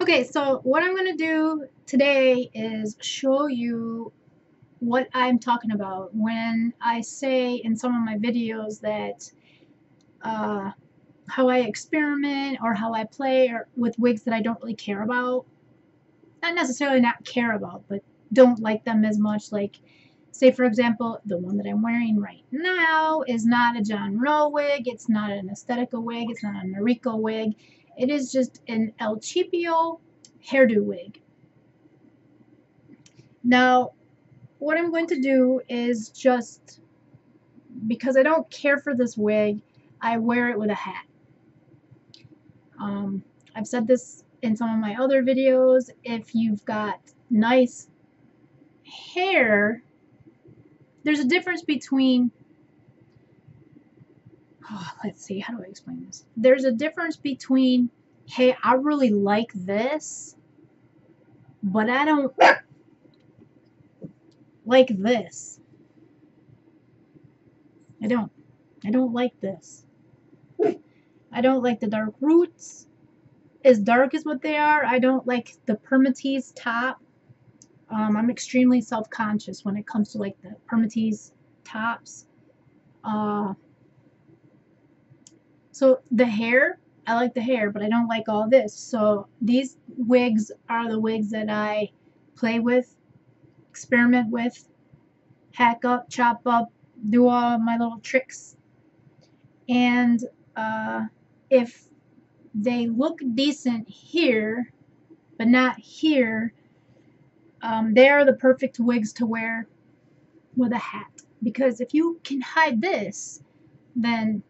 Okay, so what I'm going to do today is show you what I'm talking about when I say in some of my videos that uh, how I experiment or how I play with wigs that I don't really care about. Not necessarily not care about, but don't like them as much. Like, say for example, the one that I'm wearing right now is not a John Rowe wig, it's not an Aesthetica wig, it's not a Noriko wig. It is just an El Chipio hairdo wig. Now, what I'm going to do is just, because I don't care for this wig, I wear it with a hat. Um, I've said this in some of my other videos. If you've got nice hair, there's a difference between, let's see, how do I explain this? There's a difference between, hey, I really like this, but I don't like this. I don't. I don't like this. I don't like the dark roots. As dark as what they are, I don't like the permatease top. I'm extremely self-conscious when it comes to like the permatease tops. So the hair, I like the hair, but I don't like all this. So these wigs are the wigs that I play with, experiment with, hack up, chop up, do all my little tricks. And if they look decent here, but not here, they are the perfect wigs to wear with a hat. Because if you can hide this, then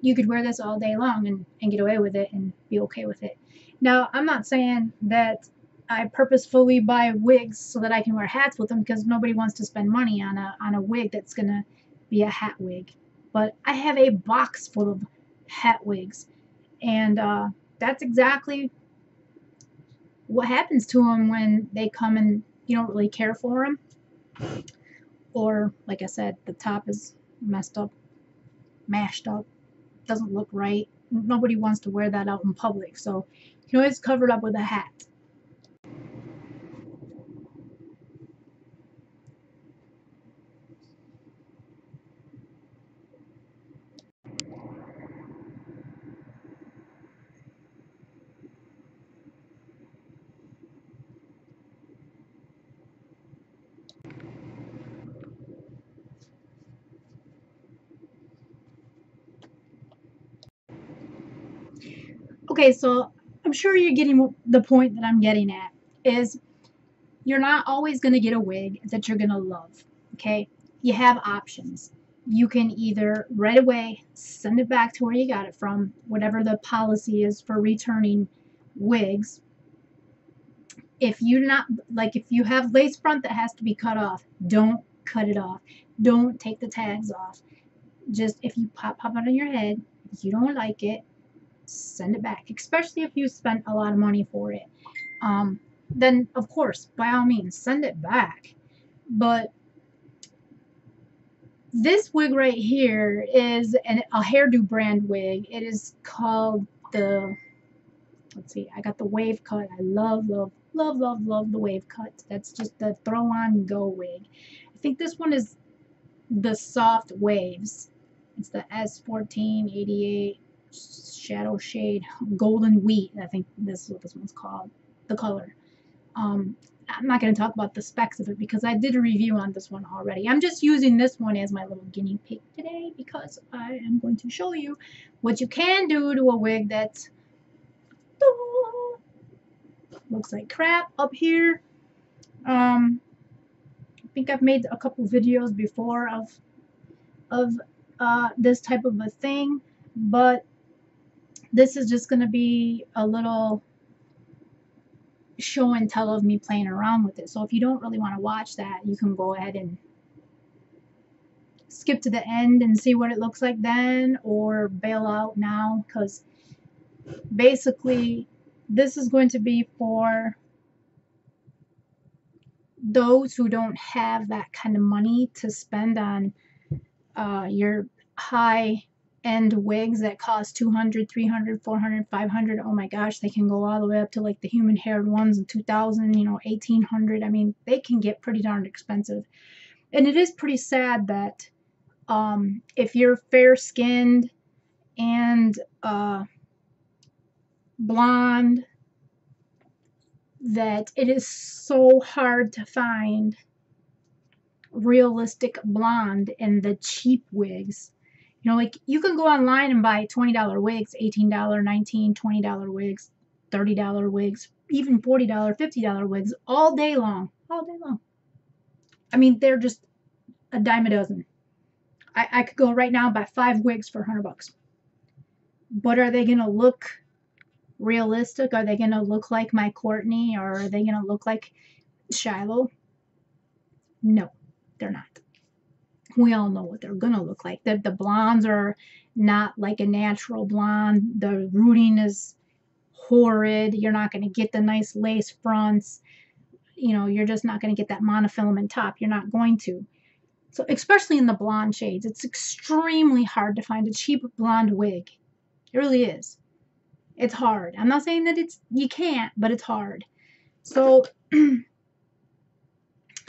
you could wear this all day long and get away with it and be okay with it. Now, I'm not saying that I purposefully buy wigs so that I can wear hats with them, because nobody wants to spend money on a wig that's gonna be a hat wig. But I have a box full of hat wigs, and that's exactly what happens to them when they come and you don't really care for them. Or, like I said, the top is messed up, mashed up, doesn't look right. Nobody wants to wear that out in public, so you can always cover it up with a hat. Okay, so I'm sure you're getting the point that I'm getting at, is you're not always going to get a wig that you're going to love, okay? You have options. You can either right away send it back to where you got it from, whatever the policy is for returning wigs. If you not like, if you have lace front that has to be cut off, don't cut it off. Don't take the tags off. Just, if you pop it on your head, if you don't like it, send it back, especially if you spent a lot of money for it. Then of course, by all means, send it back. But this wig right here is a hairdo brand wig. It is called the, let's see, I got the wave cut. I love the wave cut. That's just the throw on go wig. I think this one is the soft waves. It's the S1488 shadow shade golden wheat. I think this is what this one's called, the color. I'm not going to talk about the specs of it because I did a review on this one already. I'm just using this one as my little guinea pig today because I am going to show you what you can do to a wig that looks like crap up here. I think I've made a couple videos before of this type of a thing, but this is just going to be a little show and tell of me playing around with it. So if you don't really want to watch that, you can go ahead and skip to the end and see what it looks like then, or bail out now, because basically this is going to be for those who don't have that kind of money to spend on your high end wigs that cost 200, 300, 400, 500. Oh my gosh, they can go all the way up to like the human haired ones in 2000, 1800. I mean, they can get pretty darn expensive. And it is pretty sad that if you're fair skinned and blonde, that it is so hard to find realistic blonde in the cheap wigs. Like you can go online and buy $20 wigs, $18, $19, $20 wigs, $30 wigs, even $40, $50 wigs all day long. All day long. I mean, they're just a dime a dozen. I could go right now and buy 5 wigs for $100. But are they going to look realistic? Are they going to look like my Courtney, or are they going to look like Shiloh? No, they're not. We all know what they're going to look like. The blondes are not like a natural blonde. The rooting is horrid. You're not going to get the nice lace fronts. You're just not going to get that monofilament top. You're not going to. So especially in the blonde shades, it's extremely hard to find a cheap blonde wig. It really is. It's hard. I'm not saying that you can't, but it's hard. So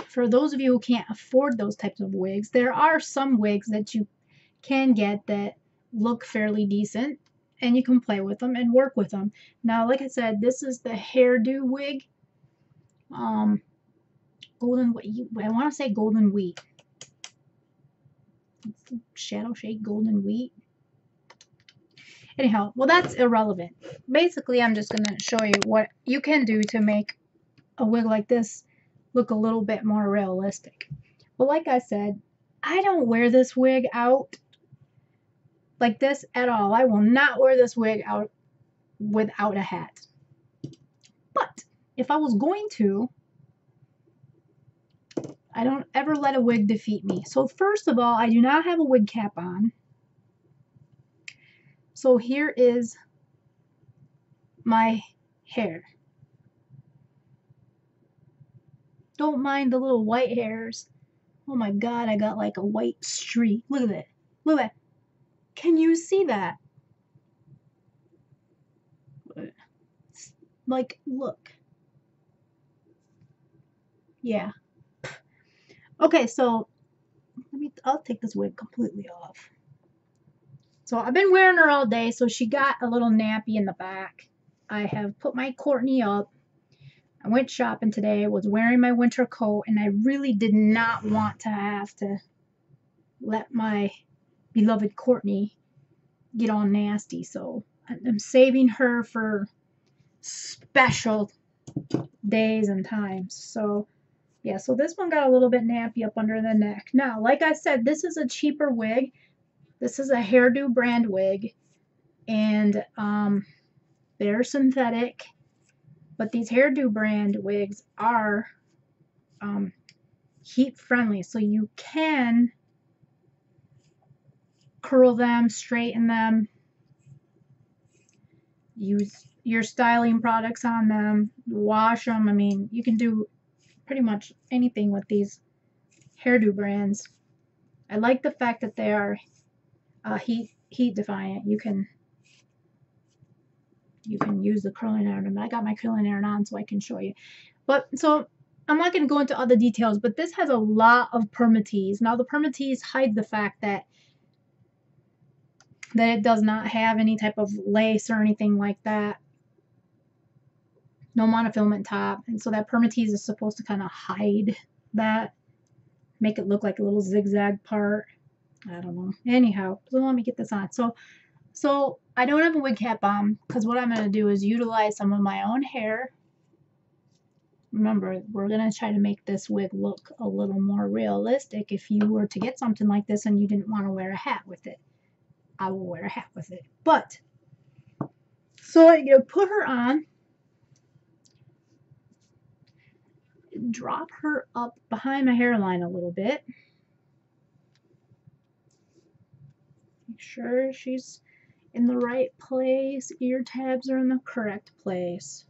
for those of you who can't afford those types of wigs, there are some wigs that you can get that look fairly decent, and you can play with them and work with them. Now, like I said, this is the hairdo wig. Golden, I want to say golden wheat. Shadow shade golden wheat. Anyhow, well, that's irrelevant. Basically, I'm just going to show you what you can do to make a wig like this look a little bit more realistic. But like I said, I don't wear this wig out like this at all. I will not wear this wig out without a hat. But if I was going to, I don't ever let a wig defeat me. So first of all, I do not have a wig cap on. So here is my hair. Don't mind the little white hairs. Oh my God, I got like a white streak. Look at that. Look at that. Can you see that? Like, look. Yeah. Okay, so I'll take this wig completely off. So I've been wearing her all day, so she got a little nappy in the back. I have put my Courtney up. I went shopping today, was wearing my winter coat, and I really did not want to have to let my beloved Courtney get all nasty. So I'm saving her for special days and times. So yeah, so this one got a little bit nappy up under the neck. Now, like I said, this is a cheaper wig. This is a hairdo brand wig, and they're synthetic. But these hairdo brand wigs are heat friendly, so you can curl them, straighten them, use your styling products on them, wash them. I mean, you can do pretty much anything with these hairdo brands. I like the fact that they are heat defiant. You can use the curling iron. I got my curling iron on so I can show you. But so I'm not going to go into other details, but this has a lot of permatease. Now the permatease hide the fact that it does not have any type of lace or anything like that. No monofilament top. And so that permatease is supposed to kind of hide that, make it look like a little zigzag part. I don't know. Anyhow, so let me get this on. So I don't have a wig cap on because what I'm going to do is utilize some of my own hair. Remember, we're going to try to make this wig look a little more realistic. If you were to get something like this and you didn't want to wear a hat with it, I will wear a hat with it. But, so I'm going to put her on, drop her up behind my hairline a little bit. Make sure she's in the right place. Ear tabs are in the correct place.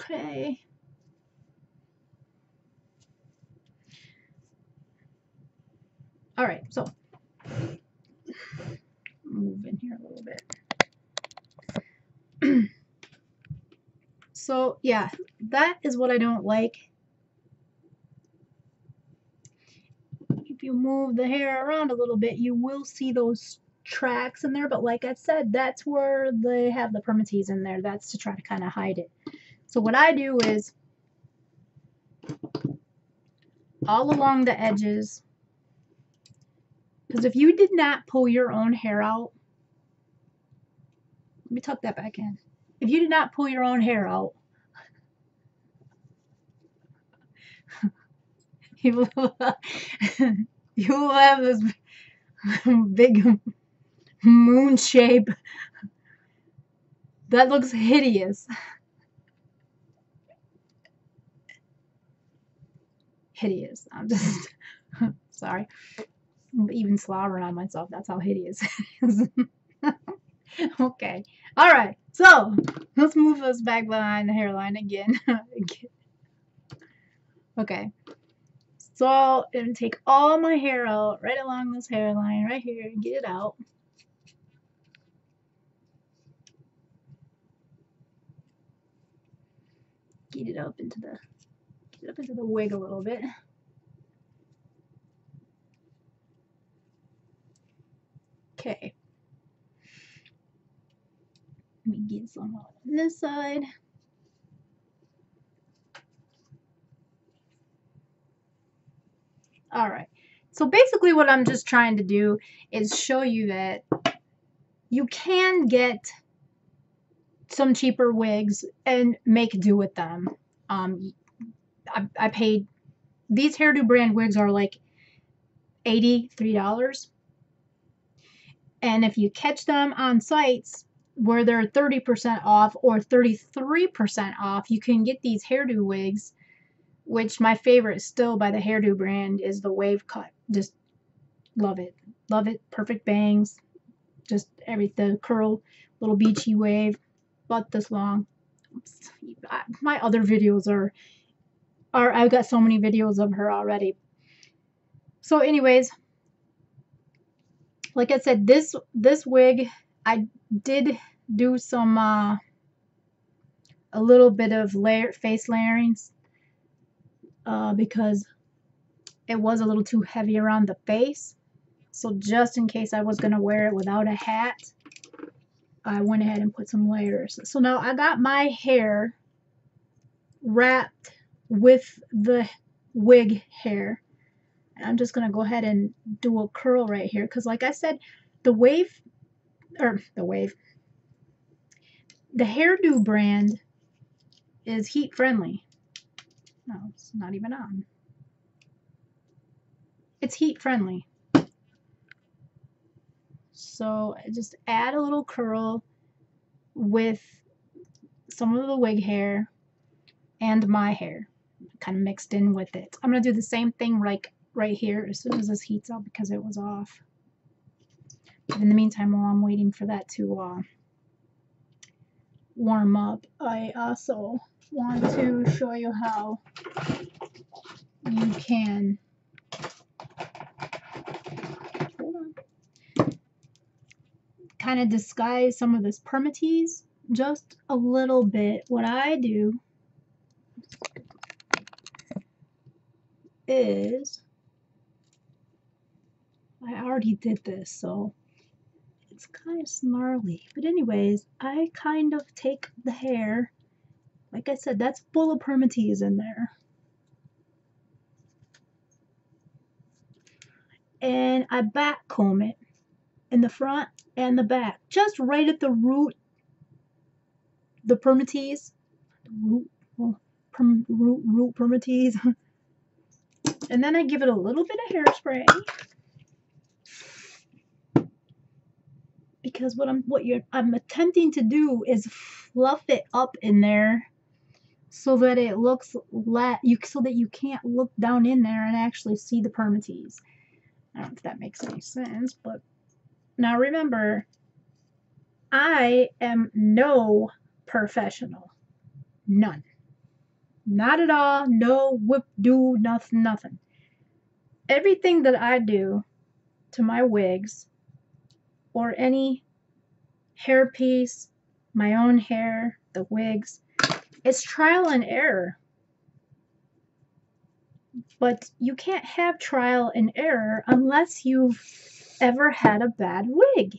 Okay. All right, so move in here a little bit. So yeah, that is what I don't like. If you move the hair around a little bit, you will see those tracks in there, but like I said, that's where they have the permatease in there. That's to try to kind of hide it. So what I do is all along the edges, because if you did not pull your own hair out, let me tuck that back in. If you did not pull your own hair out, you will, you will have this big moon shape that looks hideous. Hideous. I'm just sorry. I'm even slobbering on myself. That's how hideous it is. Okay. All right. So let's move us back behind the hairline again. Okay. So I'm gonna take all my hair out right along this hairline right here. Get it out. Get it up into the wig a little bit. Okay. Let me get some on this side. All right. So basically what I'm just trying to do is show you that you can get some cheaper wigs and make do with them. I paid, these hairdo brand wigs are like $83. And if you catch them on sites where they're 30% off or 33% off, you can get these hairdo wigs, which my favorite still by the hairdo brand is the wave cut. Just love it. Love it. Perfect bangs. Just the curl, little beachy wave, about this long. My other videos are I've got so many videos of her already. So anyways, like I said, this wig, I did do some a little bit of face layerings because it was a little too heavy around the face. So just in case I was going to wear it without a hat, I went ahead and put some layers. So now I got my hair wrapped with the wig hair. And I'm just going to go ahead and do a curl right here. Because like I said, the hairdo brand is heat friendly. No, it's not even on. It's heat friendly. So I just add a little curl with some of the wig hair and my hair kind of mixed in with it. I'm going to do the same thing like right here as soon as this heats up because it was off. But in the meantime, while I'm waiting for that to warm up, I also want to show you how you can kind of disguise some of this permatease just a little bit. What I do is, I already did this, so it's kind of snarly. But anyways, I kind of take the hair, like I said, that's full of permatease in there. And I back comb it in the front and the back, just right at the root, the permatease, root permatease. And then I give it a little bit of hairspray. Because what I'm attempting to do is fluff it up in there so that it looks so that you can't look down in there and actually see the permatease. I don't know if that makes any sense, but now remember, I am no professional. None. Not at all. No whip do nothing. Everything that I do to my wigs or any hairpiece, my own hair, the wigs, it's trial and error. But you can't have trial and error unless you've ever had a bad wig.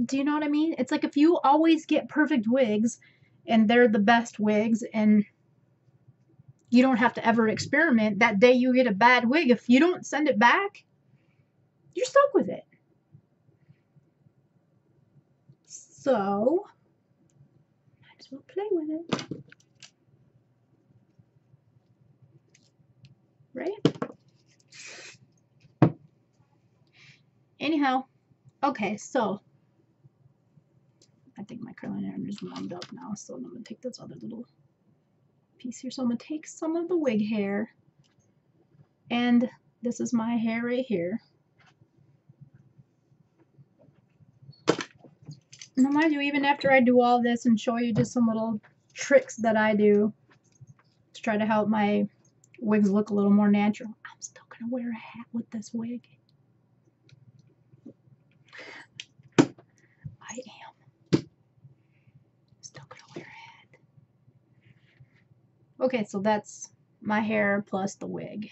Do you know what I mean? It's like if you always get perfect wigs and they're the best wigs and you don't have to ever experiment, that day you get a bad wig, if you don't send it back, you're stuck with it. So, might as well play with it. Right? Anyhow, okay, so I think my curling iron is warmed up now, so I'm going to take this other little piece here. So I'm going to take some of the wig hair, and this is my hair right here. Now mind you, even after I do all this and show you just some little tricks that I do to try to help my wigs look a little more natural, I'm still going to wear a hat with this wig. I am still going to wear a hat. Okay, so that's my hair plus the wig.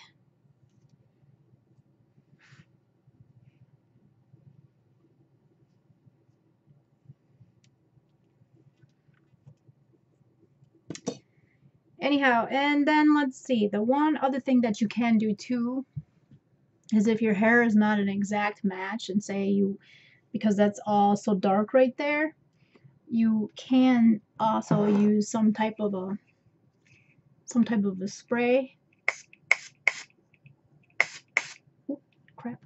Anyhow, and then let's see, the one other thing that you can do too is if your hair is not an exact match, and say you, because that's all so dark right there, you can also use some type of a spray. Oh, crap.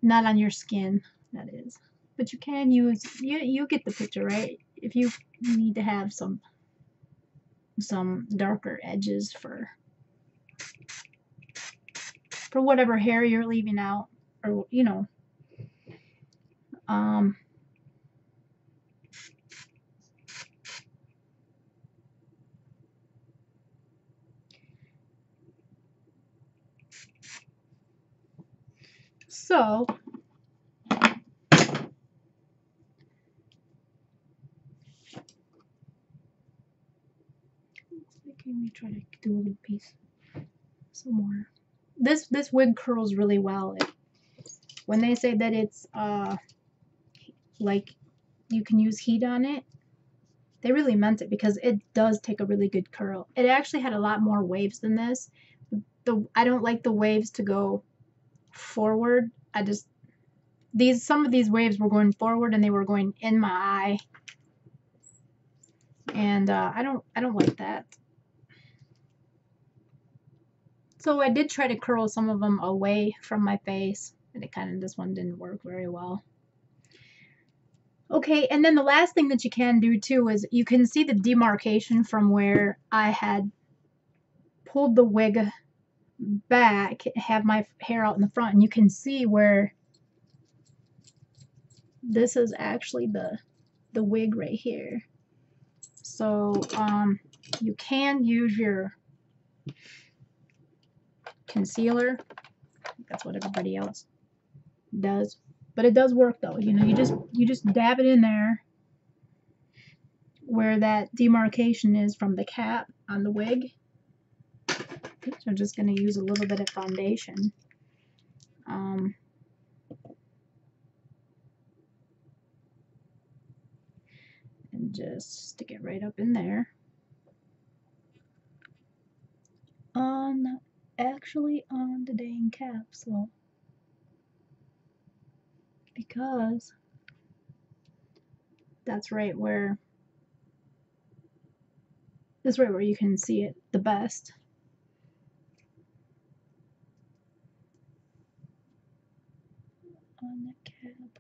Not on your skin, that is. But you can use, you get the picture, right? If you need to have some darker edges for whatever hair you're leaving out, or you know. So can we try to do a little piece some more? This wig curls really well. When they say that it's like you can use heat on it, they really meant it, because it does take a really good curl. It actually had a lot more waves than this. I don't like the waves to go forward. Some of these waves were going forward and they were going in my eye, and I don't like that. So I did try to curl some of them away from my face, and this one didn't work very well. Okay, and then the last thing that you can do too is you can see the demarcation from where I had pulled the wig back, have my hair out in the front, and you can see where this is actually the wig right here. So you can use your concealer. That's what everybody else does, but it does work though. You know, you just dab it in there where that demarcation is from the cap on the wig. So I'm just going to use a little bit of foundation. And just stick it right up in there. Actually on the dang capsule, because that's right where you can see it the best. On the cap.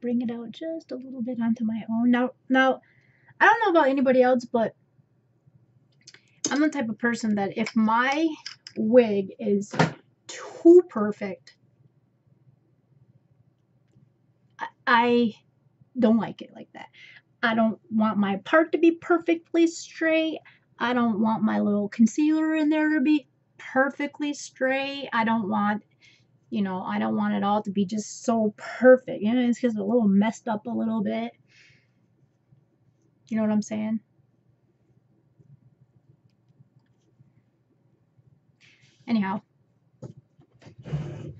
Bring it out just a little bit onto my own. Now I don't know about anybody else, but I'm the type of person that if my wig is too perfect, I don't like it like that. I don't want my part to be perfectly straight. I don't want my little concealer in there to be perfectly straight. I don't want, I don't want it all to be just so perfect. It's just a little messed up a little bit. You know what I'm saying? Anyhow,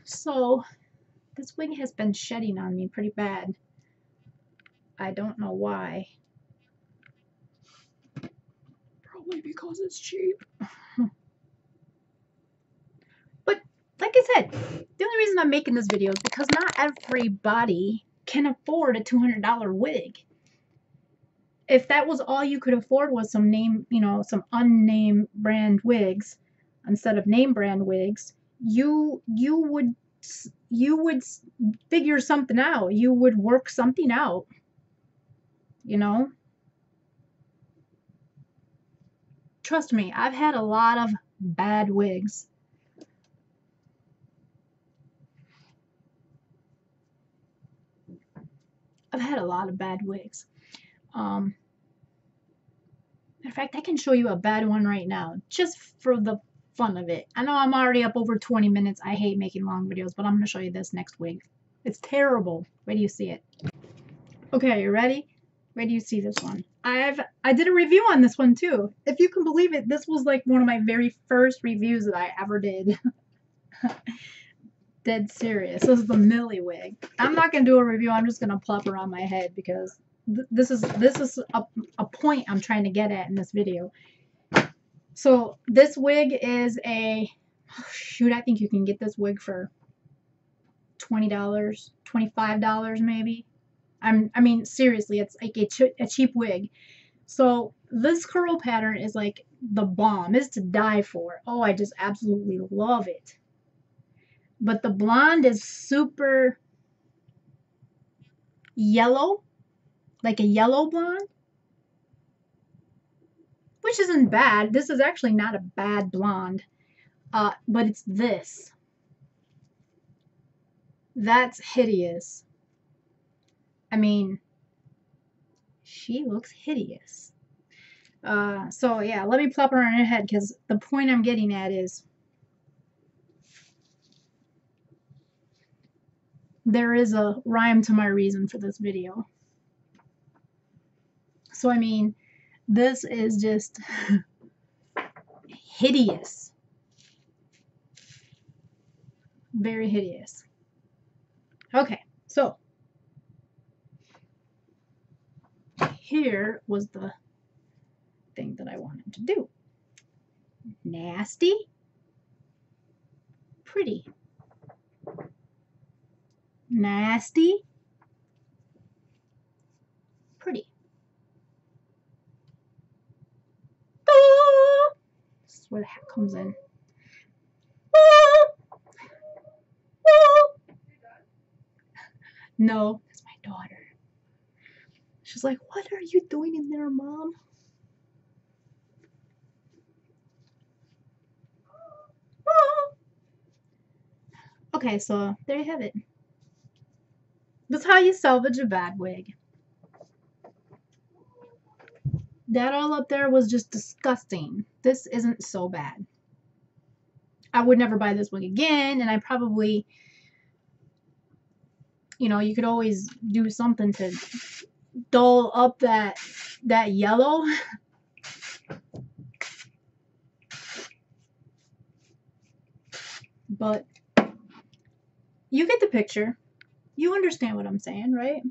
so this wig has been shedding on me pretty bad. I don't know why. Probably because it's cheap. But like I said, the only reason I'm making this video is because not everybody can afford a $200 wig. If that was all you could afford was some some unnamed brand wigs instead of name brand wigs, you would figure something out. You would work something out, you know? Trust me, I've had a lot of bad wigs. I've had a lot of bad wigs. Matter of fact, I can show you a bad one right now, just for the fun of it. I know I'm already up over 20 minutes. I hate making long videos, but I'm going to show you this next wig. It's terrible. Wait till you see it. Okay, you ready? Wait till you see this one. I did a review on this one too. If you can believe it, this was like one of my very first reviews that I ever did. Dead serious. This is the Millie wig. I'm not going to do a review. I'm just going to plop her on my head because this is a point I'm trying to get at in this video. So this wig is a, shoot, I think you can get this wig for $20, $25 maybe. I mean, seriously, it's like a cheap wig. So this curl pattern is like the bomb. It's to die for. Oh, I just absolutely love it. But the blonde is super yellow, like a yellow blonde, which isn't bad. This is actually not a bad blonde, but it's this. That's hideous. I mean, she looks hideous. So yeah, let me plop her on her head because the point I'm getting at is there is a rhyme to my reason for this video. So I mean, this is just hideous. Very hideous. Okay, so here was the thing that I wanted to do. Nasty, pretty. Nasty, pretty. Ah! This is where the hat comes in. Ah! Ah! No, that's my daughter. She's like, what are you doing in there, Mom? Ah! Okay, so there you have it. That's how you salvage a bad wig. That all up there was just disgusting. This isn't so bad. I would never buy this wig again, and I probably, you could always do something to dull up that yellow. But you get the picture. You understand what I'm saying, right?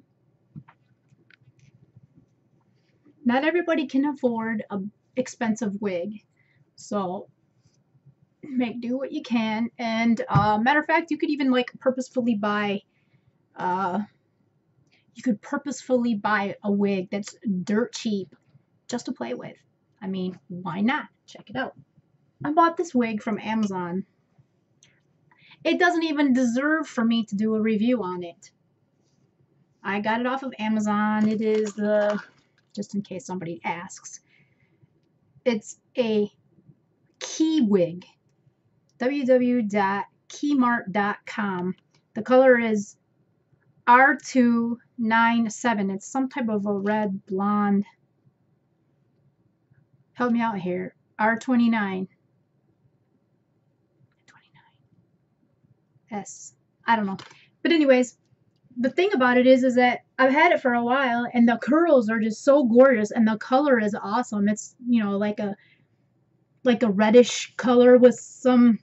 Not everybody can afford an expensive wig, so make do what you can. And matter of fact, you could even like purposefully buy you could purposefully buy a wig that's dirt cheap just to play with. I mean, why not? Check it out. I bought this wig from Amazon. It doesn't even deserve for me to do a review on it. I got it off of Amazon. It is just in case somebody asks, it's a key wig. www.keymart.com. The color is R297. It's some type of a red blonde. Help me out here. R29. 29S. I don't know. But anyways, the thing about it is that I've had it for a while, and the curls are just so gorgeous, and the color is awesome. It's, you know, like a reddish color with some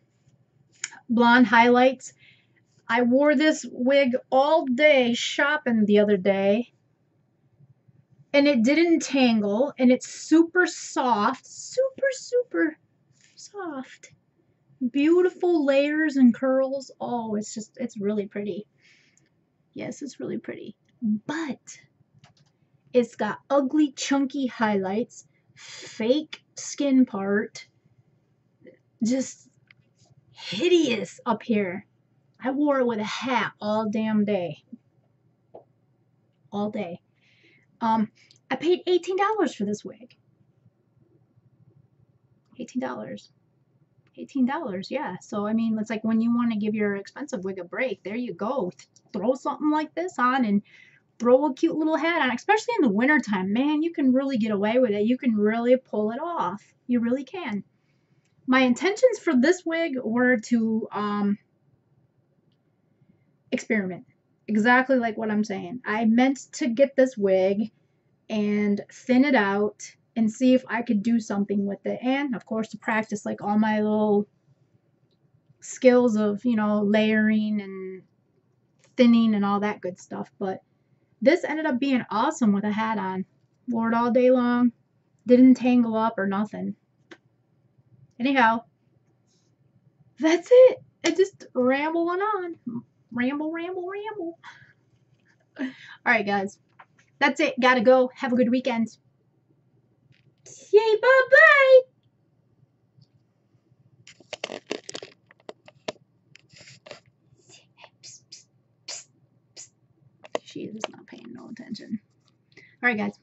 blonde highlights. I wore this wig all day shopping the other day, and it didn't tangle, and it's super soft, super soft. Beautiful layers and curls. Oh, it's really pretty. Yes, it's really pretty. But it's got ugly, chunky highlights, fake skin part, just hideous up here. I wore it with a hat all damn day. All day. I paid $18 for this wig. $18. $18, yeah. So, I mean, it's like when you want to give your expensive wig a break, there you go. Throw something like this on and throw a cute little hat on, especially in the wintertime. Man, you can really get away with it. You can really pull it off. You really can. My intentions for this wig were to experiment. Exactly like what I'm saying. I meant to get this wig and thin it out and see if I could do something with it. And, of course, to practice like all my little skills of, you know, layering and thinning and all that good stuff. But this ended up being awesome with a hat on. Wore it all day long. Didn't tangle up or nothing. Anyhow, that's it. I just rambling on. Ramble. Alright, guys. That's it. Gotta go. Have a good weekend. Yay, bye-bye. She is not paying no attention. Alright, guys.